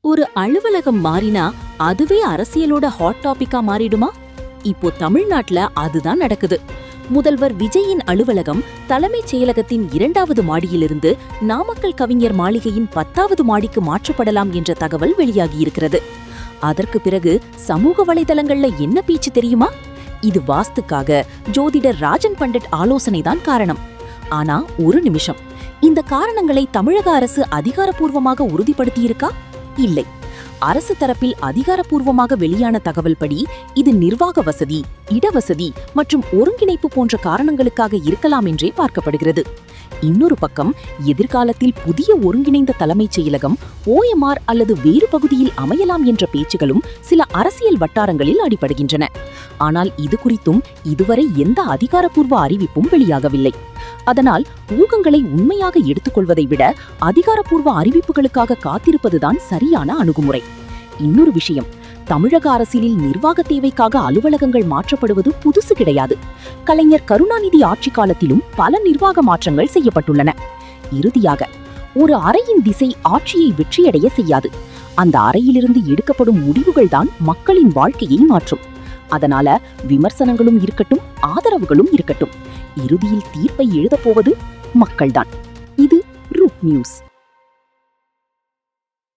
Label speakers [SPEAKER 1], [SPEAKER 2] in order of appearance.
[SPEAKER 1] ஒரு அலுவலகம் மாறினா அதுவே அரசியலோட ஹாட் டாபிக்கா மாறிடுமா? இப்போ தமிழ்நாட்டுல அதுதான் நடக்குது. முதல்வர் விஜயின் அலுவலகம் தலைமைச் செயலகத்தின் 2வது மாடியிலிருந்து நாமக்கல் கவிஞர் மாளிகையின் 10வது மாடிக்கு மாற்றப்படலாம் என்ற தகவல் வெளியாகியிருக்கிறது. அதற்கு பிறகு சமூக வலைதளங்கள்ல என்ன பேச்சு தெரியுமா? இது வாஸ்துக்காக ஜோதிடர் ராஜன் பண்டிட் ஆலோசனைதான் காரணம். ஆனா ஒரு நிமிஷம், இந்த காரணங்களை தமிழக அரசு அதிகாரப்பூர்வமாக உறுதிப்படுத்தியிருக்கா? இல்லை. அரசு தரப்பில் அதிகாரப்பூர்வமாக வெளியான தகவல் படி இது நிர்வாக வசதி, இடவசதி மற்றும் ஒருங்கிணைப்பு போன்ற காரணங்களுக்காக இருக்கலாம் என்றே பார்க்கப்படுகிறது. இன்னொரு பக்கம், எதிர்காலத்தில் புதிய ஒருங்கிணைந்த தலைமைச் செயலகம் OMR அல்லது வேறு பகுதியில் அமையலாம் என்ற பேச்சுகளும் சில அரசியல் வட்டாரங்களில் அடிபடுகின்றன. ஆனால் இது குறித்தும் இதுவரை எந்த அதிகாரப்பூர்வ அறிவிப்பும் வெளியாகவில்லை. அதனால் ஊகங்களை உண்மையாக எடுத்துக்கொள்வதை விட அதிகாரப்பூர்வ அறிவிப்புகளுக்காக காத்திருப்பதுதான் சரியான அணுகுமுறை. இன்னொரு விஷயம், தமிழக அரசியலில் நிர்வாக தேவைக்காக அலுவலகங்கள் மாற்றப்படுவது புதுசு கிடையாது. கலைஞர் கருணாநிதி ஆட்சி காலத்திலும் பல நிர்வாக மாற்றங்கள் செய்யப்பட்டுள்ளன. இறுதியாக, ஒரு அறையின் திசை ஆட்சியை வெற்றியடைய செய்யாது. அந்த அறையிலிருந்து எடுக்கப்படும் முடிவுகள்தான் மக்களின் வாழ்க்கையை மாற்றும். அதனால விமர்சனங்களும் இருக்கட்டும், ஆதரவுகளும் இருக்கட்டும், இறுதியில் தீர்ப்பை எழுதப்போவது மக்கள்தான். இது ரூட் நியூஸ்.